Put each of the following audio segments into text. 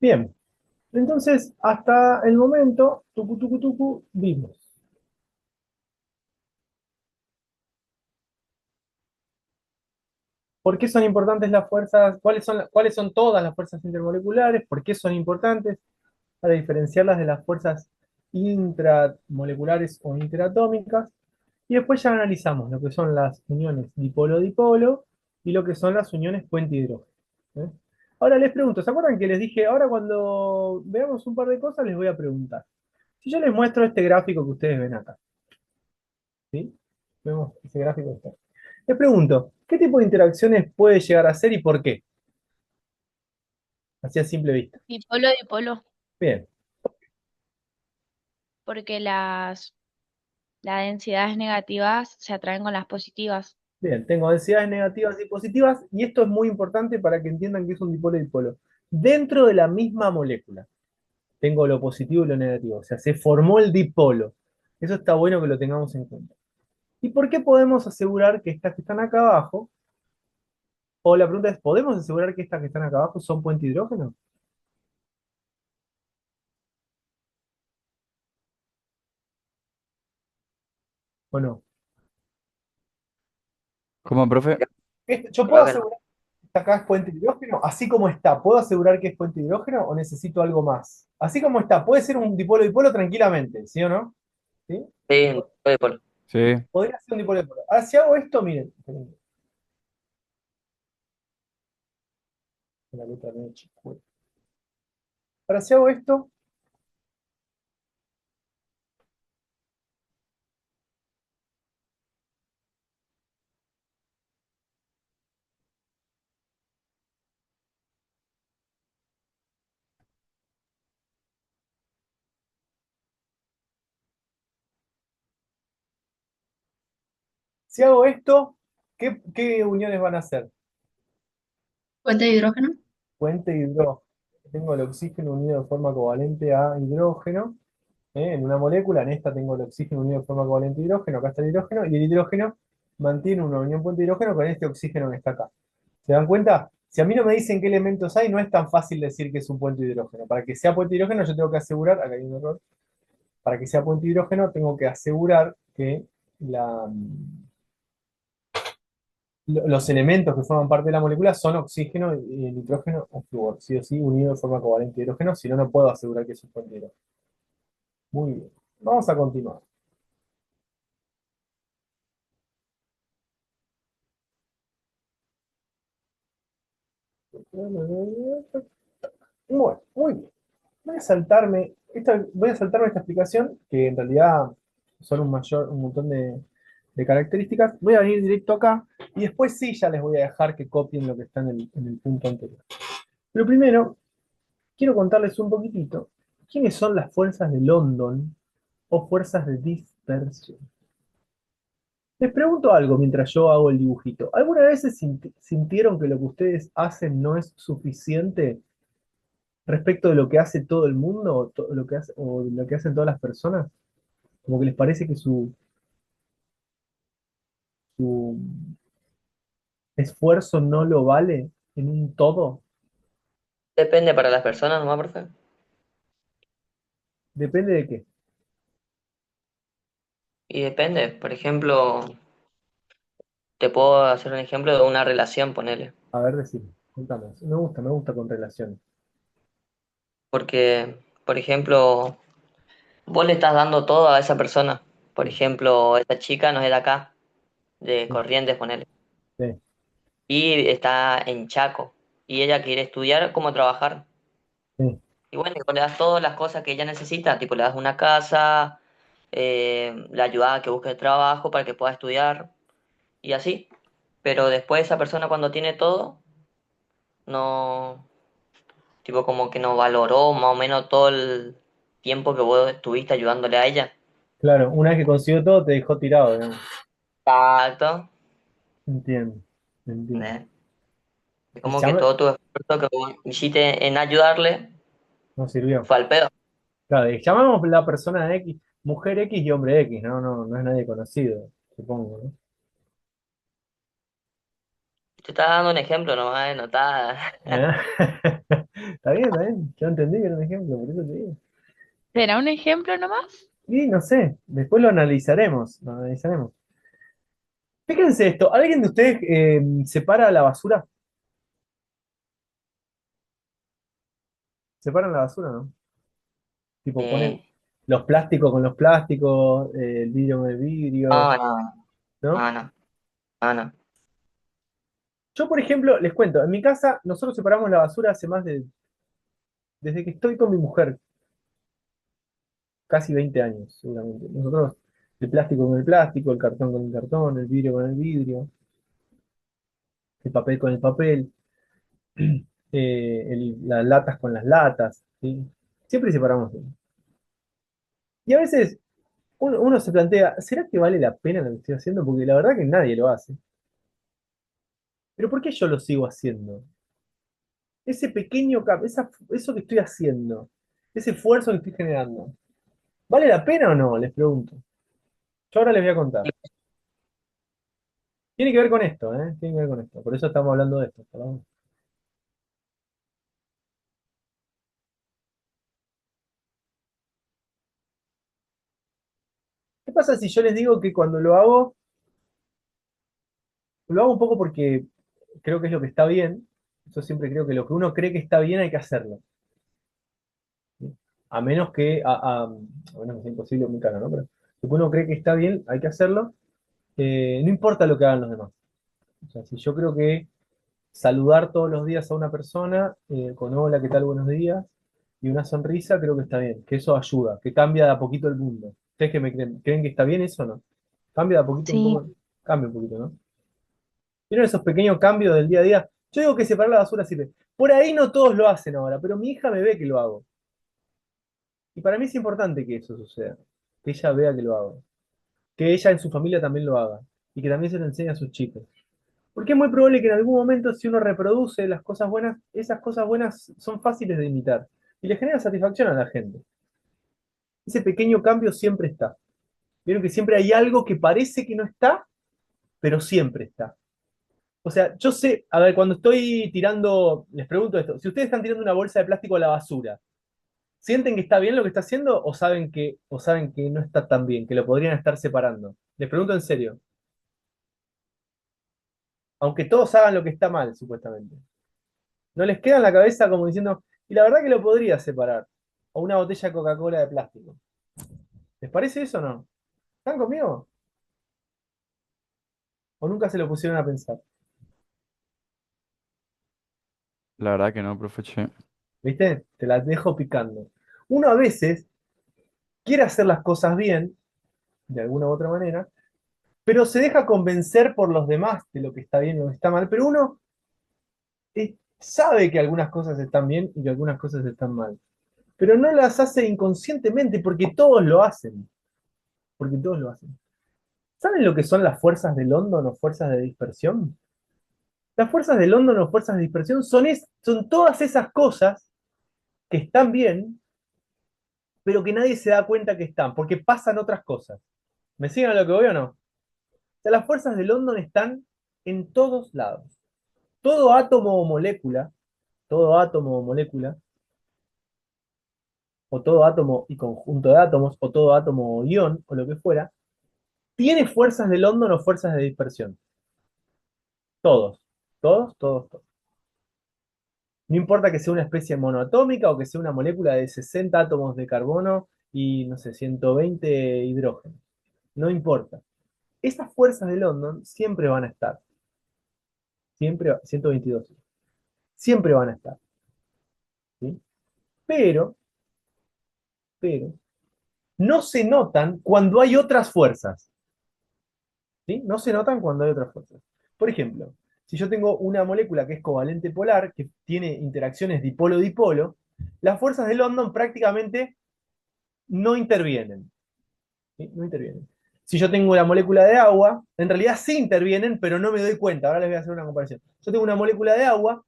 Bien, entonces hasta el momento, vimos. ¿Por qué son importantes las fuerzas? ¿Cuáles son todas las fuerzas intermoleculares? ¿Por qué son importantes? Para diferenciarlas de las fuerzas intramoleculares o interatómicas. Y después ya analizamos lo que son las uniones dipolo-dipolo y lo que son las uniones puente-hidrógeno. ¿Eh? Ahora les pregunto, ¿se acuerdan que les dije, ahora cuando veamos un par de cosas les voy a preguntar? Si yo les muestro este gráfico que ustedes ven acá, ¿sí? Vemos ese gráfico que está. Les pregunto, ¿qué tipo de interacciones puede llegar a ser y por qué? Así a simple vista. Dipolo, dipolo, Bien, porque las densidades negativas se atraen con las positivas. bien, tengo densidades negativas y positivas y esto es muy importante para que entiendan que es un dipolo y dipolo. Dentro de la misma molécula tengo lo positivo y lo negativo, o sea, se formó el dipolo. Eso está bueno que lo tengamos en cuenta. ¿Y por qué podemos asegurar que estas que están acá abajo, o la pregunta es, ¿podemos asegurar que estas que están acá abajo son puente hidrógeno o no? ¿Cómo, profe? ¿Yo puedo Creo que no. asegurar que esta acá es puente hidrógeno así como está? ¿Puedo asegurar que es puente hidrógeno o necesito algo más? Así como está, puede ser un dipolo-dipolo tranquilamente, ¿sí o no? ¿Sí? Sí, dipolo. Sí, Sí. podría ser un dipolo-dipolo. Ahora, si hago esto, miren, la letra medio chicuela. Ahora, si hago esto, si hago esto, ¿qué uniones van a ser? Fuente de hidrógeno. Puente hidrógeno. Tengo el oxígeno unido de forma covalente a hidrógeno, en una molécula. En esta tengo el oxígeno unido de forma covalente a hidrógeno. Acá está el hidrógeno. Y el hidrógeno mantiene una unión puente hidrógeno con este oxígeno que está acá. ¿Se dan cuenta? Si a mí no me dicen qué elementos hay, no es tan fácil decir que es un puente hidrógeno. Para que sea puente hidrógeno, yo tengo que asegurar, acá hay un error, para que sea puente hidrógeno, tengo que asegurar que los elementos que forman parte de la molécula son oxígeno, y nitrógeno o flúor, sí o sí, unido de forma covalente a hidrógeno, si no, no puedo asegurar que es un puente hidrógeno. Muy bien, vamos a continuar. Bueno, muy bien. Voy a saltarme esta explicación, que en realidad son un montón de características. Voy a venir directo acá y después sí ya les voy a dejar que copien lo que está en el punto anterior. Pero primero, quiero contarles un poquitito quiénes son las fuerzas de London o fuerzas de dispersión. Les pregunto algo mientras yo hago el dibujito. ¿Alguna vez sintieron que lo que ustedes hacen no es suficiente respecto de lo que hace todo el mundo lo que o lo que hacen todas las personas? Como que les parece que su esfuerzo no lo vale en un todo. Depende para las personas, ¿no, profe? Depende de qué. Y depende. Por ejemplo, te puedo hacer un ejemplo de una relación, ponele. A ver, decime, contame. Me gusta con relaciones. Porque, por ejemplo, vos le estás dando todo a esa persona. Por Sí, ejemplo, esta chica no es de acá, de sí, Corrientes, ponele. sí, Y está en Chaco. Y ella quiere estudiar cómo trabajar. sí, Y bueno, y vos le das todas las cosas que ella necesita, tipo le das una casa, la ayudas a que busque trabajo para que pueda estudiar y así. Pero después esa persona cuando tiene todo, no, tipo como que no valoró más o menos todo el tiempo que vos estuviste ayudándole a ella. claro, una vez que consiguió todo, te dejó tirado, digamos. Exacto. Entiendo, entiendo. ¿Eh? Es Y como que todo tu esfuerzo que vos hiciste en ayudarle no sirvió. fue al pedo. Claro, y llamamos la persona X, mujer X y hombre X, ¿no? No, no es nadie conocido, supongo, ¿no? Te estás dando un ejemplo nomás, no estás... ¿Eh? Está bien, está bien. Yo entendí que era un ejemplo, por eso te digo. ¿Será un ejemplo nomás? Y no sé, después lo analizaremos, lo analizaremos. Fíjense esto, ¿alguien de ustedes separa la basura? Separan la basura, ¿no? Tipo, ponen Eh, los plásticos con los plásticos, el vidrio con el vidrio, no, no, ¿no? no, no, no, no. Yo, por ejemplo, les cuento, en mi casa nosotros separamos la basura hace desde que estoy con mi mujer, casi 20 años, seguramente. Nosotros, el plástico con el plástico, el cartón con el cartón, el vidrio con el vidrio, el papel con el papel, las latas con las latas, ¿sí? Siempre separamos eso. Y a veces uno se plantea, ¿será que vale la pena lo que estoy haciendo? Porque la verdad que nadie lo hace. Pero ¿por qué yo lo sigo haciendo? Ese pequeño cambio, eso que estoy haciendo, ese esfuerzo que estoy generando, ¿vale la pena o no? Les pregunto. Yo ahora les voy a contar. Tiene que ver con esto, ¿eh? Tiene que ver con esto. Por eso estamos hablando de esto. ¿Perdón? ¿Qué pasa si yo les digo que cuando lo hago un poco porque creo que es lo que está bien? Yo siempre creo que lo que uno cree que está bien hay que hacerlo. ¿Sí? A menos que, a menos que sea imposible o muy caro, ¿no? Pero lo que uno cree que está bien hay que hacerlo. No importa lo que hagan los demás. O sea, si yo creo que saludar todos los días a una persona con hola, ¿qué tal? Buenos días y una sonrisa, creo que está bien, que eso ayuda, que cambia de a poquito el mundo. ¿Ustedes que me creen que está bien eso o no? Cambia de a poquito un Sí, poco, cambia un poquito, ¿no? ¿Vieron esos pequeños cambios del día a día? Yo digo que separar la basura sirve. Por ahí no todos lo hacen ahora, pero mi hija me ve que lo hago. Y para mí es importante que eso suceda, que ella vea que lo hago, que ella en su familia también lo haga y que también se lo enseñe a sus chicos. Porque es muy probable que en algún momento, si uno reproduce las cosas buenas, esas cosas buenas son fáciles de imitar y le genera satisfacción a la gente. Ese pequeño cambio siempre está. Vieron que siempre hay algo que parece que no está, pero siempre está. O sea, yo sé, a ver, cuando estoy tirando, les pregunto esto, si ustedes están tirando una bolsa de plástico a la basura, ¿sienten que está bien lo que está haciendo o saben que no está tan bien, que lo podrían estar separando? Les pregunto en serio, aunque todos hagan lo que está mal, supuestamente. No les queda en la cabeza como diciendo, y la verdad que lo podría separar. O una botella de Coca-Cola de plástico. ¿Les parece eso o no? ¿Están conmigo? ¿O nunca se lo pusieron a pensar? La verdad que no, profe, che. ¿Viste? Te las dejo picando. Uno a veces quiere hacer las cosas bien, de alguna u otra manera, pero se deja convencer por los demás de lo que está bien y lo que está mal, pero uno sabe que algunas cosas están bien y que algunas cosas están mal, pero no las hace inconscientemente porque todos lo hacen, porque todos lo hacen. ¿Saben lo que son las fuerzas de London o fuerzas de dispersión? Las fuerzas de London o fuerzas de dispersión son todas esas cosas que están bien, pero que nadie se da cuenta que están, porque pasan otras cosas. ¿Me siguen a lo que voy o no? O sea, las fuerzas de London están en todos lados. Todo átomo o molécula, todo átomo o molécula, o todo átomo y conjunto de átomos, o todo átomo o ión, o lo que fuera, tiene fuerzas de London o fuerzas de dispersión. Todos, todos, todos, todos. No importa que sea una especie monoatómica o que sea una molécula de 60 átomos de carbono y, no sé, 120 hidrógeno. No importa. Esas fuerzas de London siempre van a estar. Siempre, 122. Siempre van a estar. ¿Sí? Pero, pero, no se notan cuando hay otras fuerzas. ¿Sí? No se notan cuando hay otras fuerzas. Por ejemplo, si yo tengo una molécula que es covalente polar, que tiene interacciones dipolo-dipolo, las fuerzas de London prácticamente no intervienen. ¿Sí? No intervienen. Si yo tengo la molécula de agua, en realidad sí intervienen, pero no me doy cuenta. Ahora les voy a hacer una comparación. Yo tengo una molécula de agua,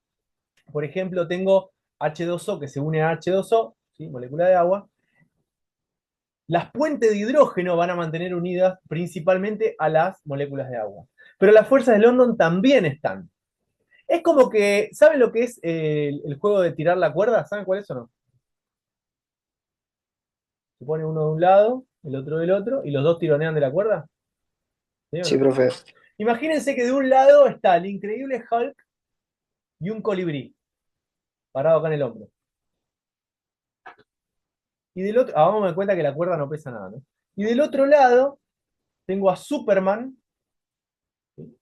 por ejemplo, tengo H2O que se une a H2O, ¿sí? Molécula de agua. Las puentes de hidrógeno van a mantener unidas principalmente a las moléculas de agua. Pero las fuerzas de London también están. Es como que, ¿saben lo que es el juego de tirar la cuerda? ¿Saben cuál es o no? Se pone uno de un lado, el otro del otro, y los dos tironean de la cuerda. ¿Sí o Sí, no? profe. Imagínense que de un lado está el increíble Hulk y un colibrí parado acá en el hombro. Y del otro, vamos a dar cuenta que la cuerda no pesa nada, ¿no? Y del otro lado tengo a Superman, ¿sí?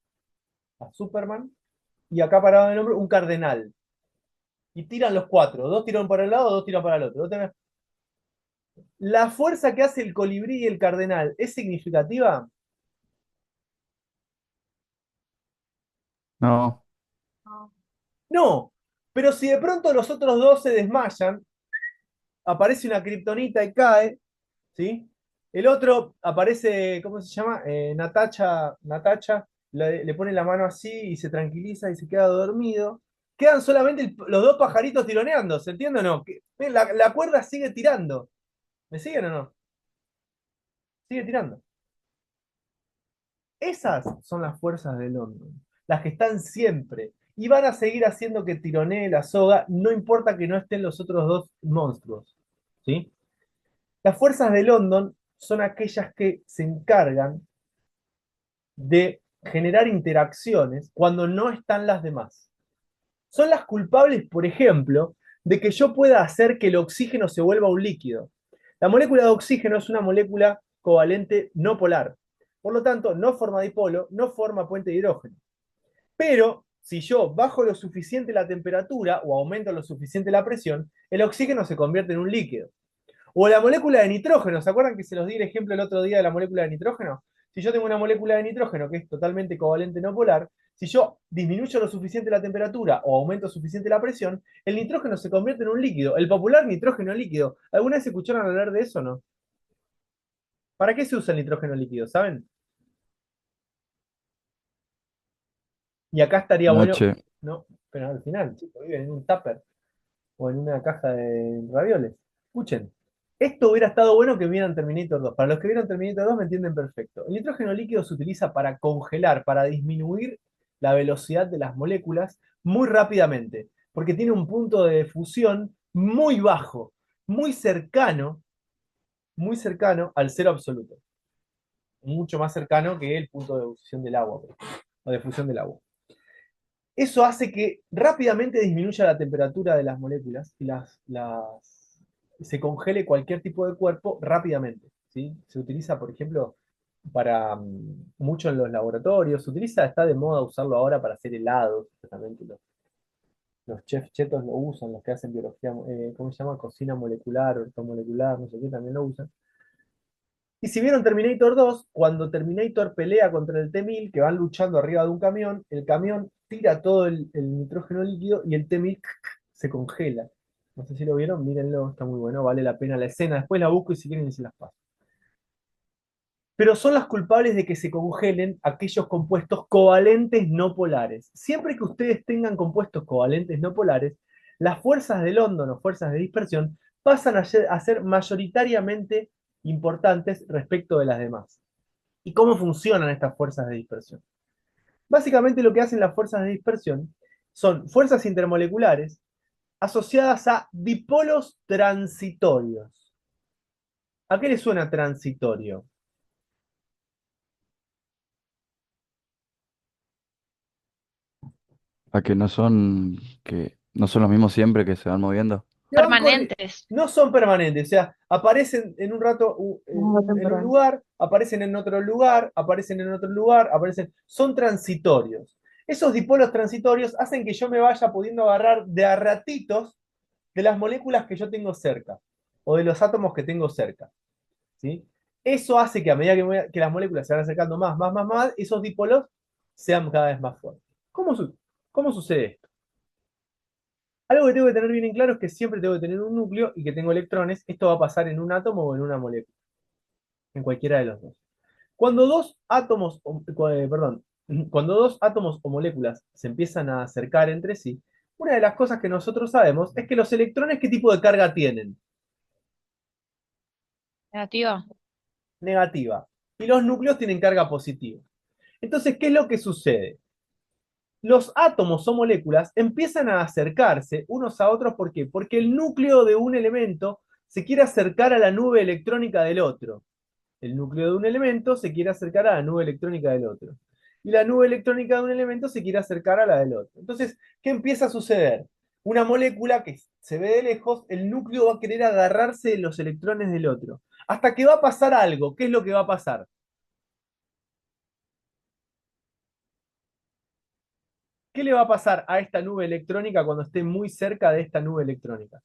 A Superman, y acá parado en el hombro un cardenal. Y tiran los cuatro, dos tiran para el lado, dos tiran para el otro. La fuerza que hace el colibrí y el cardenal, ¿es significativa? No, No, pero si de pronto los otros dos se desmayan, aparece una kriptonita y cae, ¿sí? El otro aparece, ¿cómo se llama? Natacha le pone la mano así y se tranquiliza y se queda dormido. Quedan solamente los dos pajaritos tironeando, ¿se entiende o no? La cuerda sigue tirando. ¿Me siguen o no? Sigue tirando. Esas son las fuerzas de London, las que están siempre. Y van a seguir haciendo que tironee la soga, no importa que no estén los otros dos monstruos. ¿Sí? Las fuerzas de London son aquellas que se encargan de generar interacciones cuando no están las demás. Son las culpables, por ejemplo, de que yo pueda hacer que el oxígeno se vuelva un líquido. La molécula de oxígeno es una molécula covalente no polar. Por lo tanto, no forma dipolo, no forma puente de hidrógeno. Pero si yo bajo lo suficiente la temperatura o aumento lo suficiente la presión, el oxígeno se convierte en un líquido. O la molécula de nitrógeno, ¿se acuerdan que se los di el ejemplo el otro día de la molécula de nitrógeno? Si yo tengo una molécula de nitrógeno que es totalmente covalente no polar, si yo disminuyo lo suficiente la temperatura o aumento suficiente la presión, el nitrógeno se convierte en un líquido, el popular nitrógeno líquido. ¿Alguna vez escucharon hablar de eso o no? ¿Para qué se usa el nitrógeno líquido? ¿Saben? Y acá estaría bueno, noche. no, pero al final, chicos, viven en un tupper o en una caja de ravioles. Escuchen, esto hubiera estado bueno que vieran Terminator 2. Para los que vieron Terminator 2 me entienden perfecto. El nitrógeno líquido se utiliza para congelar, para disminuir la velocidad de las moléculas muy rápidamente, porque tiene un punto de fusión muy bajo, muy cercano al cero absoluto. Mucho más cercano que el punto de fusión del agua, por ejemplo, o de fusión del agua. Eso hace que rápidamente disminuya la temperatura de las moléculas y se congele cualquier tipo de cuerpo rápidamente. ¿Sí? Se utiliza, por ejemplo, para mucho en los laboratorios. Se utiliza, está de moda usarlo ahora para hacer helados. Justamente los chefs chetos lo usan, los que hacen biología, ¿cómo se llama? Cocina molecular, ortomolecular, no sé qué, también lo usan. Y si vieron Terminator 2, cuando Terminator pelea contra el T-1000, que van luchando arriba de un camión, el camión tira todo el nitrógeno líquido y el T-1000 se congela. No sé si lo vieron, mírenlo, está muy bueno, vale la pena la escena. Después la busco y si quieren y se las paso. Pero son las culpables de que se congelen aquellos compuestos covalentes no polares. Siempre que ustedes tengan compuestos covalentes no polares, las fuerzas de London o fuerzas de dispersión pasan a ser mayoritariamente importantes respecto de las demás. ¿Y cómo funcionan estas fuerzas de dispersión? Básicamente lo que hacen las fuerzas de dispersión son fuerzas intermoleculares asociadas a dipolos transitorios. ¿A qué le suena transitorio? A que no son los mismos siempre que se van moviendo. Permanentes. No son permanentes, o sea, aparecen en un rato No, en un temporal. lugar, aparecen en otro lugar, aparecen en otro lugar, son transitorios. Esos dipolos transitorios hacen que yo me vaya pudiendo agarrar de a ratitos de las moléculas que yo tengo cerca o de los átomos que tengo cerca. ¿Sí? Eso hace que a medida que las moléculas se van acercando más, esos dipolos sean cada vez más fuertes. ¿Cómo sucede esto? Algo que tengo que tener bien en claro es que siempre tengo que tener un núcleo y que tengo electrones. Esto va a pasar en un átomo o en una molécula, en cualquiera de los dos. Cuando dos átomos, perdón, cuando dos átomos o moléculas se empiezan a acercar entre sí, una de las cosas que nosotros sabemos es que los electrones, ¿qué tipo de carga tienen? Negativa. Negativa. Y los núcleos tienen carga positiva. Entonces, ¿qué es lo que sucede? los átomos o moléculas empiezan a acercarse unos a otros. ¿Por qué? Porque el núcleo de un elemento se quiere acercar a la nube electrónica del otro. El núcleo de un elemento se quiere acercar a la nube electrónica del otro. Y la nube electrónica de un elemento se quiere acercar a la del otro. Entonces, ¿qué empieza a suceder? Una molécula que se ve de lejos, el núcleo va a querer agarrarse de los electrones del otro. Hasta que va a pasar algo. ¿Qué es lo que va a pasar? ¿Qué le va a pasar a esta nube electrónica cuando esté muy cerca de esta nube electrónica?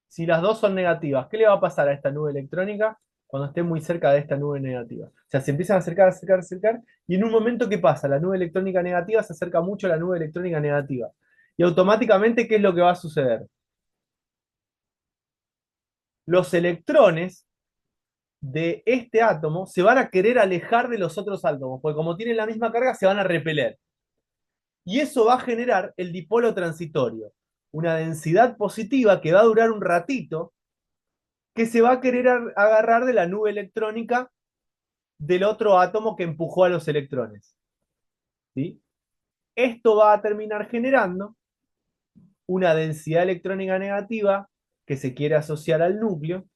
Si las dos son negativas, ¿qué le va a pasar a esta nube electrónica cuando esté muy cerca de esta nube negativa? O sea, se empiezan a acercar, acercar, acercar, y en un momento, ¿qué pasa? La nube electrónica negativa se acerca mucho a la nube electrónica negativa. Y automáticamente, ¿qué es lo que va a suceder? Los electrones de este átomo se van a querer alejar de los otros átomos, porque como tienen la misma carga, se van a repeler. Y eso va a generar el dipolo transitorio, una densidad positiva que va a durar un ratito, que se va a querer agarrar de la nube electrónica del otro átomo que empujó a los electrones. ¿Sí? Esto va a terminar generando una densidad electrónica negativa que se quiere asociar al núcleo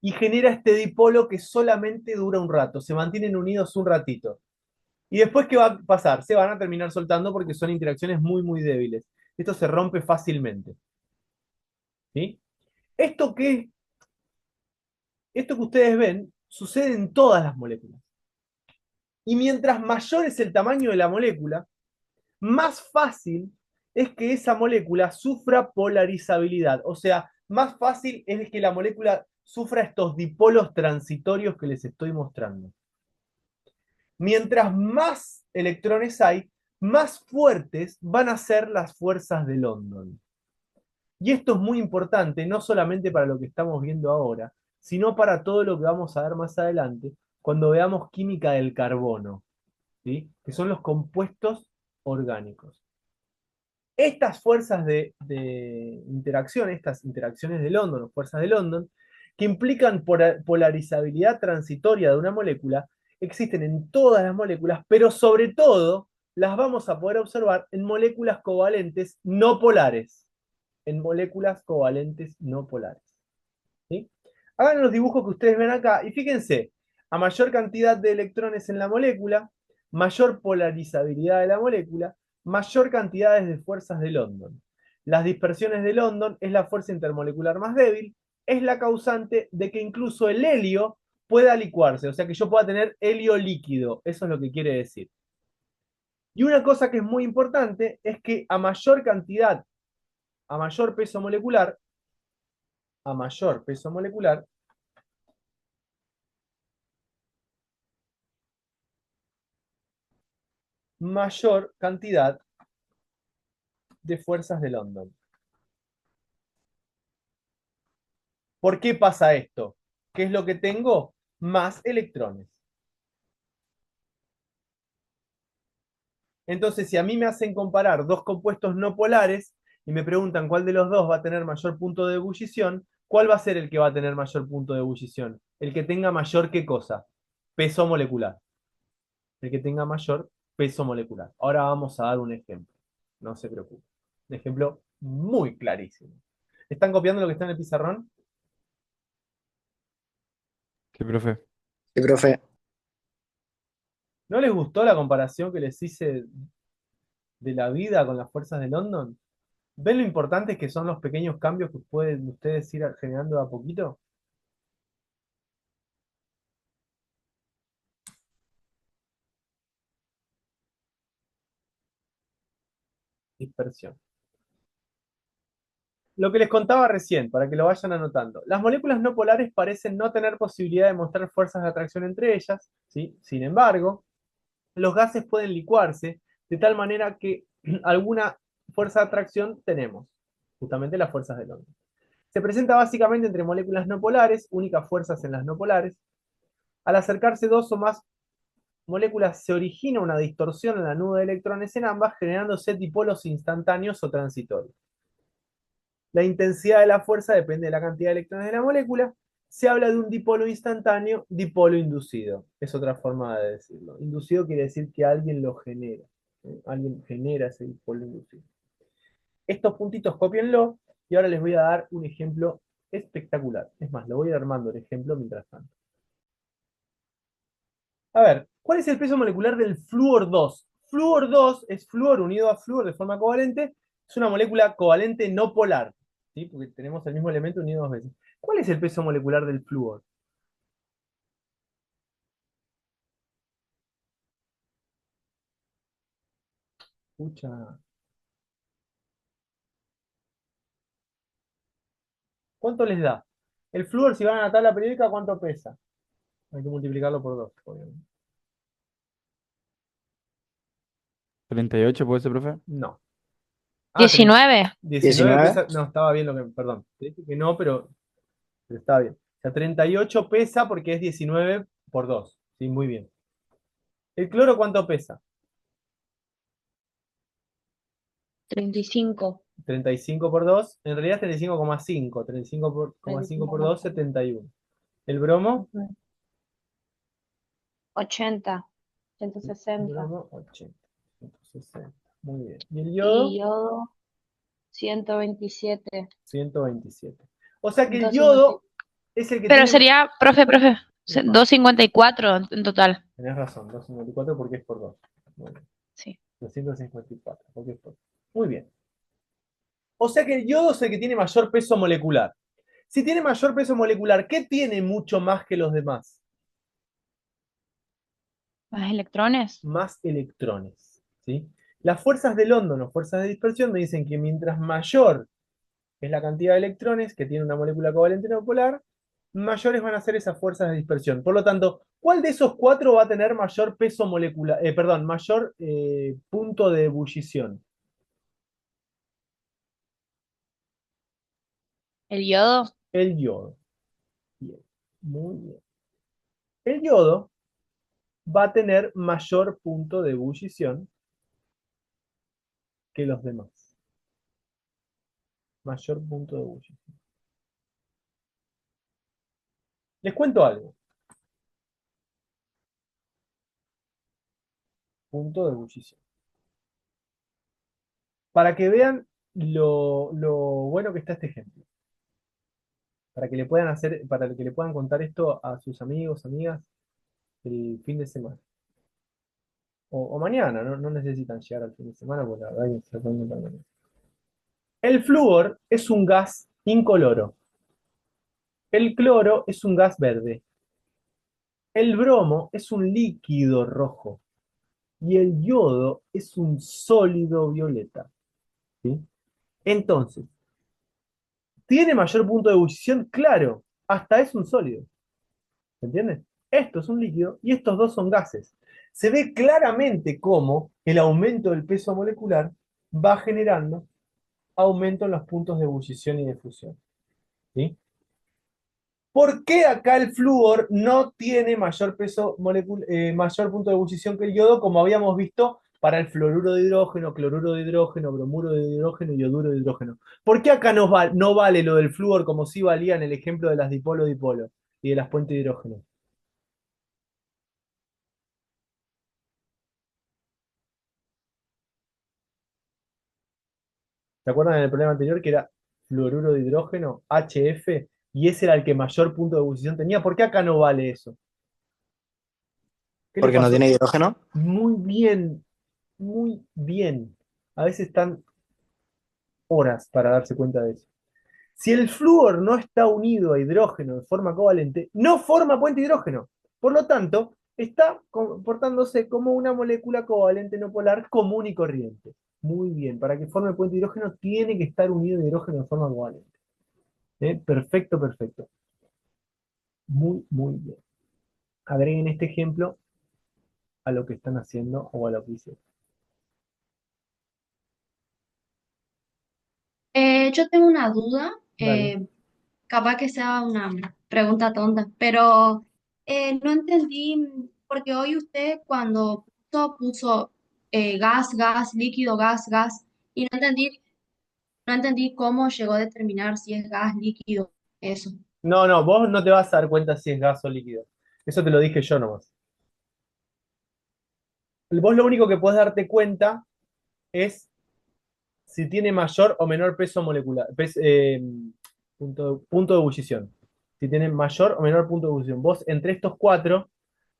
y genera este dipolo que solamente dura un rato, se mantienen unidos un ratito. Y después, ¿qué va a pasar? Se van a terminar soltando porque son interacciones muy, muy débiles. Esto se rompe fácilmente. ¿Sí? Esto que, esto que ustedes ven sucede en todas las moléculas. Y mientras mayor es el tamaño de la molécula, más fácil es que esa molécula sufra polarizabilidad. O sea, más fácil es que la molécula sufra estos dipolos transitorios que les estoy mostrando. Mientras más electrones hay, más fuertes van a ser las fuerzas de London. Y esto es muy importante, no solamente para lo que estamos viendo ahora, sino para todo lo que vamos a ver más adelante, cuando veamos química del carbono, ¿sí? Que son los compuestos orgánicos. Estas fuerzas de interacción, estas interacciones de London o fuerzas de London, que implican polarizabilidad transitoria de una molécula, existen en todas las moléculas, pero sobre todo las vamos a poder observar en moléculas covalentes no polares. En moléculas covalentes no polares. ¿Sí? Hagan los dibujos que ustedes ven acá y fíjense, a mayor cantidad de electrones en la molécula, mayor polarizabilidad de la molécula, mayor cantidades de fuerzas de London. Las dispersiones de London es la fuerza intermolecular más débil, es la causante de que incluso el helio pueda licuarse, o sea que yo pueda tener helio líquido, eso es lo que quiere decir. Y una cosa que es muy importante es que a mayor cantidad, a mayor peso molecular, mayor cantidad de fuerzas de London. ¿Por qué pasa esto? ¿Qué es lo que tengo? Más electrones. Entonces, si a mí me hacen comparar dos compuestos no polares y me preguntan cuál de los dos va a tener mayor punto de ebullición, ¿cuál va a ser el que va a tener mayor punto de ebullición? El que tenga mayor, ¿qué cosa? Peso molecular. El que tenga mayor peso molecular. Ahora vamos a dar un ejemplo. No se preocupen. Un ejemplo muy clarísimo. ¿Están copiando lo que está en el pizarrón? Sí, profe. Sí, profe. ¿No les gustó la comparación que les hice de la vida con las fuerzas de London? ¿Ven lo importantes que son los pequeños cambios que pueden ustedes ir generando de a poquito? Dispersión. Lo que les contaba recién, para que lo vayan anotando. Las moléculas no polares parecen no tener posibilidad de mostrar fuerzas de atracción entre ellas, ¿sí? Sin embargo, los gases pueden licuarse de tal manera que alguna fuerza de atracción tenemos, justamente las fuerzas de London. Se presenta básicamente entre moléculas no polares, únicas fuerzas en las no polares. Al acercarse dos o más moléculas se origina una distorsión en la nube de electrones en ambas, generándose dipolos instantáneos o transitorios. La intensidad de la fuerza depende de la cantidad de electrones de la molécula. se habla de un dipolo instantáneo, dipolo inducido. Es otra forma de decirlo. Inducido quiere decir que alguien lo genera. Alguien genera ese dipolo inducido. Estos puntitos cópienlo y ahora les voy a dar un ejemplo espectacular. Es más, lo voy a ir armando el ejemplo mientras tanto. A ver, ¿cuál es el peso molecular del flúor 2? Flúor 2 es flúor unido a flúor de forma covalente. Es una molécula covalente no polar, ¿sí? Porque tenemos el mismo elemento unido dos veces. ¿Cuál es el peso molecular del flúor? Escucha. ¿Cuánto les da? El flúor, si van a la tabla periódica, ¿cuánto pesa? Hay que multiplicarlo por 2, obviamente. 38 puede ser, profe. No. 19. 19 19. pesa. No, estaba bien lo que. Perdón. Te dije que no, pero está bien. O sea, 38 pesa porque es 19 por 2. Sí, muy bien. ¿El cloro cuánto pesa? 35. 35 por 2. En realidad es 35,5. 35,5 por 2, 71. ¿El bromo? 80. El 160. bromo, 80. 160. Muy bien. ¿Y el yodo? Y yodo, 127. 127. O sea que el 150. yodo es el que Pero tiene. sería, profe, 254 en total. Tenés razón, 254 porque es por 2. Muy bien. Sí. 254 porque es por 2. Muy bien. O sea que el yodo es el que tiene mayor peso molecular. Si tiene mayor peso molecular, ¿qué tiene mucho más que los demás? ¿Más electrones? Más electrones. ¿Sí? Las fuerzas de London o fuerzas de dispersión me dicen que mientras mayor es la cantidad de electrones que tiene una molécula covalente no polar, mayores van a ser esas fuerzas de dispersión. Por lo tanto, ¿cuál de esos cuatro va a tener mayor peso molecular, perdón, mayor punto de ebullición? ¿El yodo? El yodo. Bien, muy bien. El yodo va a tener mayor punto de ebullición que los demás. Mayor punto de ebullición. Les cuento algo. Punto de ebullición. Para que vean lo bueno que está este ejemplo. Para que le puedan hacer, para que le puedan contar esto a sus amigos, amigas, el fin de semana. O mañana, no necesitan llegar al fin de semana porque la verdad que se pueden contar mañana. El flúor es un gas incoloro. El cloro es un gas verde. El bromo es un líquido rojo. Y el yodo es un sólido violeta. ¿Sí? Entonces, ¿tiene mayor punto de ebullición? Claro, hasta es un sólido. ¿Se entiende? Esto es un líquido y estos dos son gases. Se ve claramente cómo el aumento del peso molecular va generando aumento en los puntos de ebullición y de fusión. ¿Sí? ¿Por qué acá el flúor no tiene mayor peso mayor punto de ebullición que el yodo, como habíamos visto para el fluoruro de hidrógeno, cloruro de hidrógeno, bromuro de hidrógeno y yoduro de hidrógeno? ¿Por qué acá no vale lo del flúor como sí valía en el ejemplo de las dipolo-dipolo y de las puentes de hidrógeno? ¿Se acuerdan en el problema anterior que era fluoruro de hidrógeno, HF, y ese era el que mayor punto de ebullición tenía? ¿Por qué acá no vale eso? ¿Qué le Porque no pasó? tiene hidrógeno. Muy bien, muy bien. A veces están horas para darse cuenta de eso. Si el flúor no está unido a hidrógeno de forma covalente, no forma puente hidrógeno. Por lo tanto, está comportándose como una molécula covalente no polar común y corriente. Muy bien, para que forme puente hidrógeno tiene que estar unido a hidrógeno de forma covalente. Perfecto, perfecto. Muy, muy bien. Agreguen este ejemplo a lo que están haciendo o a lo que hicieron. Yo tengo una duda, Dale. capaz que sea una pregunta tonta, pero no entendí, porque hoy usted cuando puso gas, gas, líquido, gas, gas, y no entendí cómo llegó a determinar si es gas, líquido, eso. No, no, vos no te vas a dar cuenta si es gas o líquido. Eso te lo dije yo nomás. Vos lo único que podés darte cuenta es si tiene mayor o menor peso molecular, punto de ebullición. Si tiene mayor o menor punto de ebullición. Vos entre estos cuatro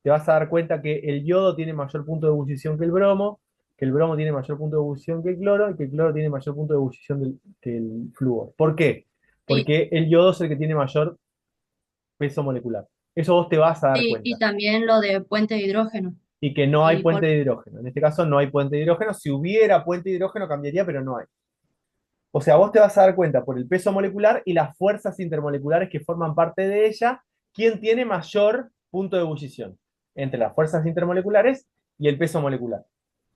te vas a dar cuenta que el yodo tiene mayor punto de ebullición que el bromo tiene mayor punto de ebullición que el cloro, y que el cloro tiene mayor punto de ebullición que el flúor. ¿Por qué? Sí, Porque el yodo es el que tiene mayor peso molecular. Eso vos te vas a dar sí, y cuenta. también lo de puente de hidrógeno, Y que no el hay puente dipolo. de hidrógeno. En este caso no hay puente de hidrógeno. Si hubiera puente de hidrógeno cambiaría, pero no hay. O sea, vos te vas a dar cuenta por el peso molecular y las fuerzas intermoleculares que forman parte de ella, quién tiene mayor punto de ebullición entre las fuerzas intermoleculares y el peso molecular.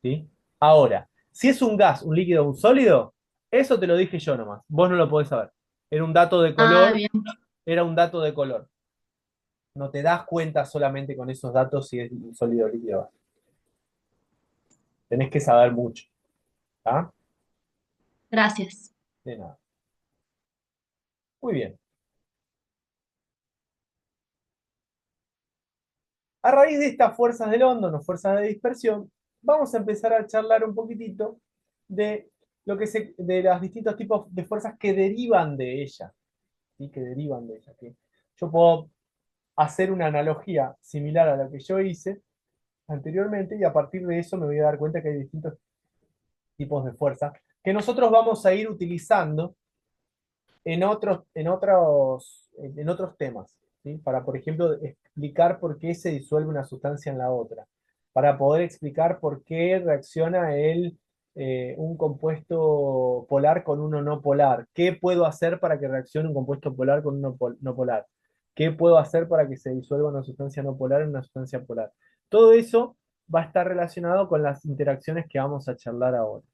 ¿Sí? Ahora, si es un gas, un líquido o un sólido, eso te lo dije yo nomás. Vos no lo podés saber. Era un dato de Ah, color, bien, era un dato de color. No te das cuenta solamente con esos datos si es un sólido, líquido o gas. Tenés que saber mucho. ¿Ah? gracias. De nada. Muy bien. A raíz de estas fuerzas de London o fuerzas de dispersión, vamos a empezar a charlar un poquitito de de los distintos tipos de fuerzas que derivan de ella, ¿sí? Que derivan de ella. Que yo puedo hacer una analogía similar a la que yo hice anteriormente y a partir de eso me voy a dar cuenta que hay distintos tipos de fuerzas que nosotros vamos a ir utilizando en otros temas, ¿sí? Para, por ejemplo, explicar por qué se disuelve una sustancia en la otra, para poder explicar por qué reacciona un compuesto polar con uno no polar, qué puedo hacer para que reaccione un compuesto polar con uno no polar, qué puedo hacer para que se disuelva una sustancia no polar en una sustancia polar. Todo eso va a estar relacionado con las interacciones que vamos a charlar ahora.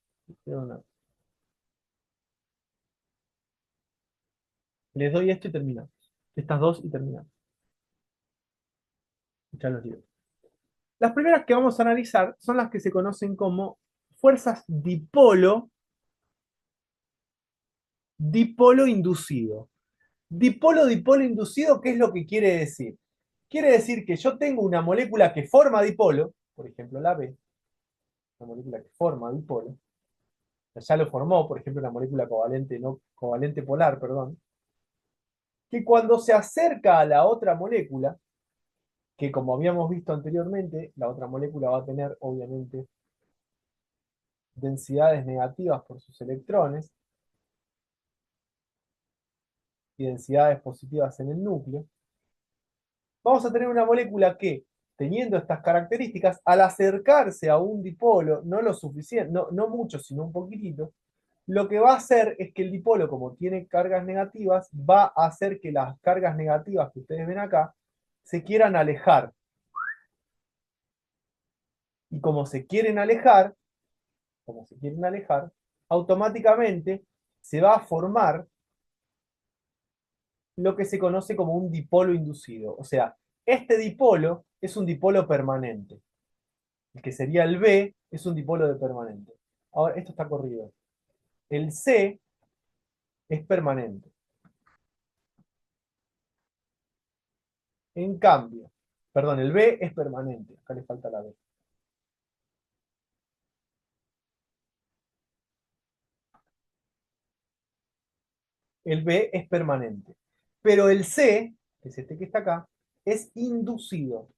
Les doy esto y terminamos. Estas dos y terminamos. Ya los digo. Las primeras que vamos a analizar son las que se conocen como fuerzas dipolo inducido. Dipolo inducido, ¿qué es lo que quiere decir? Quiere decir que yo tengo una molécula que forma dipolo, por ejemplo la B, una molécula que forma dipolo, ya lo formó, por ejemplo, la molécula covalente, no, covalente polar, perdón, que cuando se acerca a la otra molécula, que como habíamos visto anteriormente, la otra molécula va a tener, obviamente, densidades negativas por sus electrones y densidades positivas en el núcleo, vamos a tener una molécula que, teniendo estas características, al acercarse a un dipolo, no lo suficiente, no mucho, sino un poquitito, lo que va a hacer es que el dipolo, como tiene cargas negativas, va a hacer que las cargas negativas que ustedes ven acá se quieran alejar. Y como se quieren alejar, automáticamente se va a formar lo que se conoce como un dipolo inducido. O sea, este dipolo es un dipolo permanente. El que sería el B es un dipolo de permanente. Ahora, esto está corrido. El C es permanente. En cambio, perdón, el B es permanente. Acá le falta la B. El B es permanente. Pero el C, que es este que está acá, es inducido.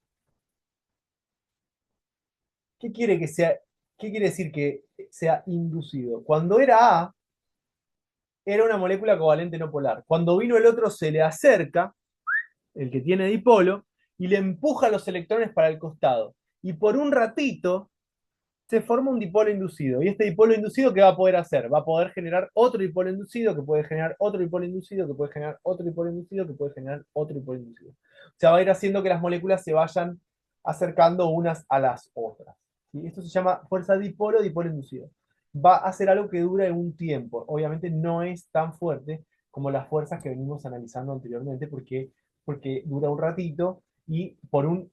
¿Qué quiere que sea? ¿Qué quiere decir que sea inducido? Cuando era A, era una molécula covalente no polar. Cuando vino el otro, se le acerca, el que tiene dipolo, y le empuja los electrones para el costado. Y por un ratito se forma un dipolo inducido. ¿Y este dipolo inducido qué va a poder hacer? Va a poder generar otro dipolo inducido, que puede generar otro dipolo inducido, que puede generar otro dipolo inducido, que puede generar otro dipolo inducido. O sea, va a ir haciendo que las moléculas se vayan acercando unas a las otras. ¿Sí? Esto se llama fuerza dipolo inducido. Va a ser algo que dura un tiempo. Obviamente no es tan fuerte como las fuerzas que venimos analizando anteriormente, porque dura un ratito y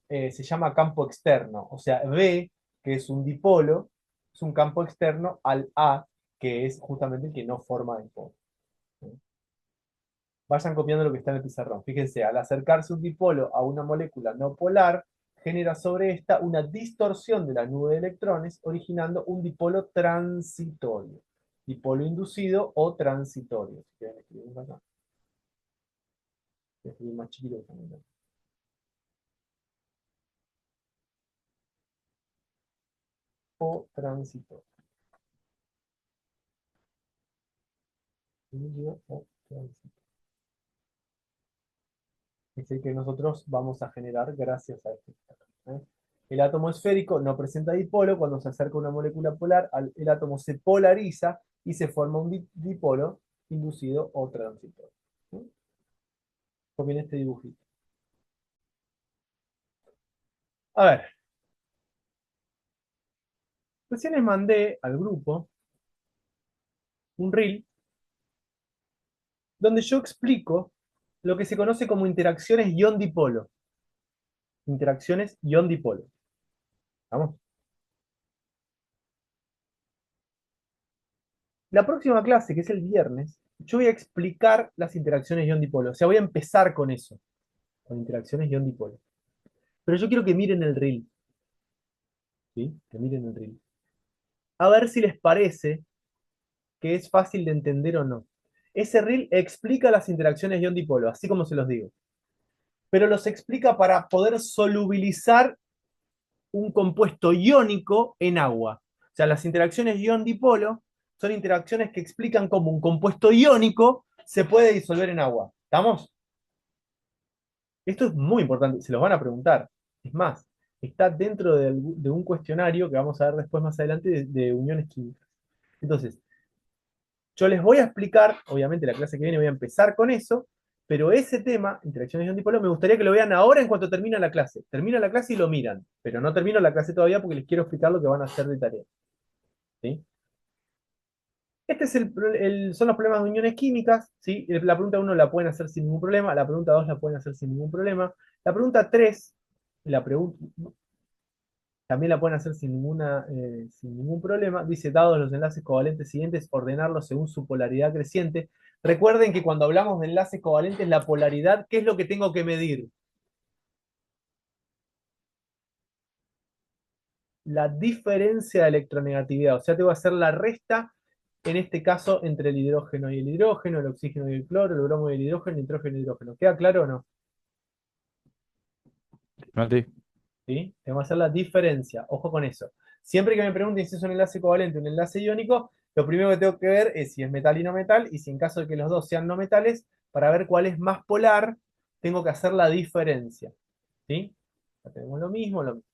se llama campo externo. O sea, B, que es un dipolo, es un campo externo al A, que es justamente el que no forma dipolo. Vayan copiando lo que está en el pizarrón. Fíjense, al acercarse un dipolo a una molécula no polar, genera sobre esta una distorsión de la nube de electrones, originando un dipolo transitorio. Dipolo inducido o transitorio. Si quieren escribirlo acá. Voy a escribir más chiquito también, ¿no? O transitorio. Inducido o transitorio. Es el que nosotros vamos a generar gracias a este. ¿Eh? El átomo esférico no presenta dipolo. Cuando se acerca a una molécula polar, el átomo se polariza y se forma un dipolo inducido o transitorio. ¿Sí? Viene este dibujito. A ver, recién les mandé al grupo un reel donde yo explico lo que se conoce como interacciones ion-dipolo. Interacciones ion-dipolo. ¿Vamos? La próxima clase, que es el viernes, yo voy a explicar las interacciones ion-dipolo. O sea, voy a empezar con eso, con interacciones ion-dipolo. Pero yo quiero que miren el reel. ¿Sí? Que miren el reel. A ver si les parece que es fácil de entender o no. Ese reel explica las interacciones ion-dipolo, así como se los digo. Pero los explica para poder solubilizar un compuesto iónico en agua. O sea, las interacciones ion-dipolo son interacciones que explican cómo un compuesto iónico se puede disolver en agua. ¿Estamos? Esto es muy importante, se los van a preguntar. Es más, está dentro de un cuestionario que vamos a ver después más adelante de uniones químicas. Entonces, yo les voy a explicar, obviamente la clase que viene voy a empezar con eso, pero ese tema, interacciones ion-dipolo, me gustaría que lo vean ahora en cuanto termina la clase. Termina la clase y lo miran, pero no termino la clase todavía porque les quiero explicar lo que van a hacer de tarea. ¿Sí? Este es son los problemas de uniones químicas. ¿Sí? La pregunta 1 la pueden hacer sin ningún problema, la pregunta 2 la pueden hacer sin ningún problema. La pregunta 3, la pregunta, también la pueden hacer sin ningún problema. Dice, dados los enlaces covalentes siguientes, ordenarlos según su polaridad creciente. Recuerden que cuando hablamos de enlaces covalentes, la polaridad, ¿qué es lo que tengo que medir? La diferencia de electronegatividad. O sea, te voy a hacer la resta, en este caso, entre el hidrógeno y el hidrógeno, el oxígeno y el cloro, el bromo y el hidrógeno, el nitrógeno y el hidrógeno. ¿Queda claro o no? Mati, ¿Sí? Tengo que hacer la diferencia. Ojo con eso. Siempre que me pregunten si es un enlace covalente o un enlace iónico, lo primero que tengo que ver es si es metal y no metal, y si en caso de que los dos sean no metales, para ver cuál es más polar, tengo que hacer la diferencia. ¿Sí? Ya tenemos lo mismo, lo mismo.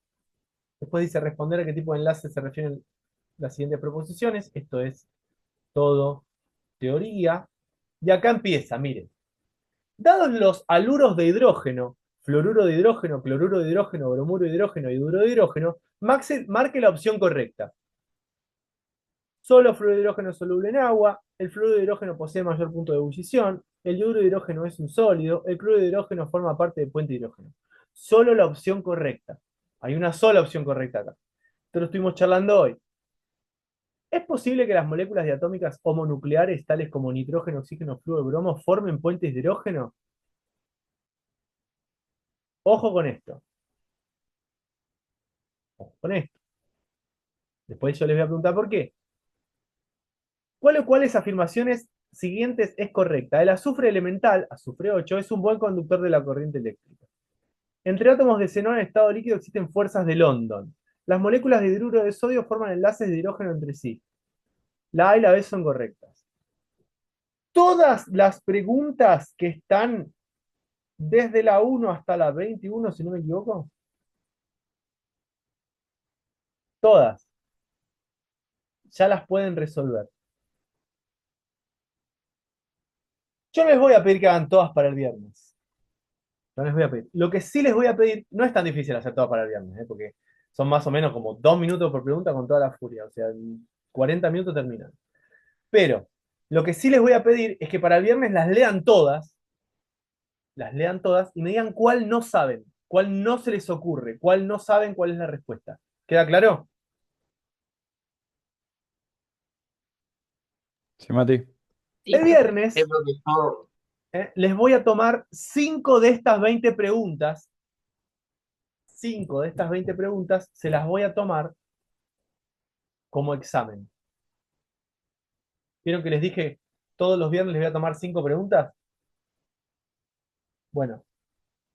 Después dice responder a qué tipo de enlace se refieren las siguientes proposiciones. Esto es todo teoría. Y acá empieza, miren. Dados los haluros de hidrógeno, fluoruro de hidrógeno, cloruro de hidrógeno, bromuro de hidrógeno y duro de hidrógeno, marque la opción correcta. Solo fluoruro de hidrógeno es soluble en agua, el fluoruro de hidrógeno posee mayor punto de ebullición, el yoduro de hidrógeno es un sólido, el cloruro de hidrógeno forma parte del puente de hidrógeno. Solo la opción correcta. Hay una sola opción correcta acá. Esto lo estuvimos charlando hoy. ¿Es posible que las moléculas diatómicas homonucleares, tales como nitrógeno, oxígeno, flúor, bromo, formen puentes de hidrógeno? Ojo con esto. Ojo con esto. Después yo les voy a preguntar por qué. ¿Cuál o cuáles afirmaciones siguientes es correcta? El azufre elemental, azufre 8, es un buen conductor de la corriente eléctrica. Entre átomos de xenón en estado líquido existen fuerzas de London. Las moléculas de hidruro de sodio forman enlaces de hidrógeno entre sí. La A y la B son correctas. Todas las preguntas que están desde la 1 hasta la 21, si no me equivoco, todas ya las pueden resolver. Yo no les voy a pedir que hagan todas para el viernes. No les voy a pedir. Lo que sí les voy a pedir, no es tan difícil hacer todas para el viernes, porque son más o menos como 2 minutos por pregunta con toda la furia. O sea, en 40 minutos terminan. Pero lo que sí les voy a pedir es que para el viernes las lean todas y me digan cuál no saben, cuál no se les ocurre, cuál no saben cuál es la respuesta. ¿Queda claro? sí, Mati. El viernes, Sí, profesor. Les voy a tomar 5 de estas 20 preguntas. 5 de estas 20 preguntas se las voy a tomar como examen. ¿Vieron que les dije todos los viernes les voy a tomar 5 preguntas? Bueno,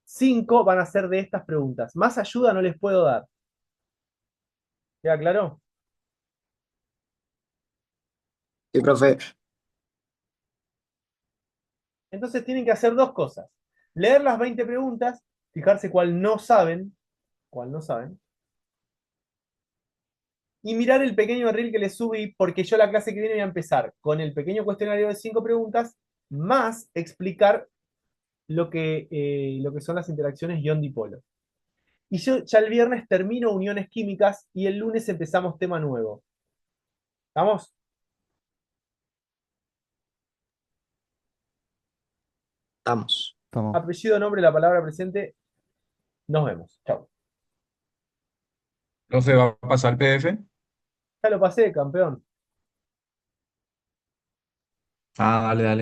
5 van a ser de estas preguntas. Más ayuda no les puedo dar. ¿Queda claro? Sí, profe. Entonces tienen que hacer dos cosas. Leer las 20 preguntas, fijarse cuál no saben, y mirar el pequeño reel que les subí, porque yo la clase que viene voy a empezar con el pequeño cuestionario de 5 preguntas, más explicar lo que son las interacciones ion-dipolo. Y yo ya el viernes termino uniones químicas y el lunes empezamos tema nuevo. ¿Estamos? Estamos. Estamos. Apellido, nombre, la palabra presente. Nos vemos. Chao. Profe, ¿va a pasar el PDF? Ya lo pasé, campeón. Ah, dale, dale.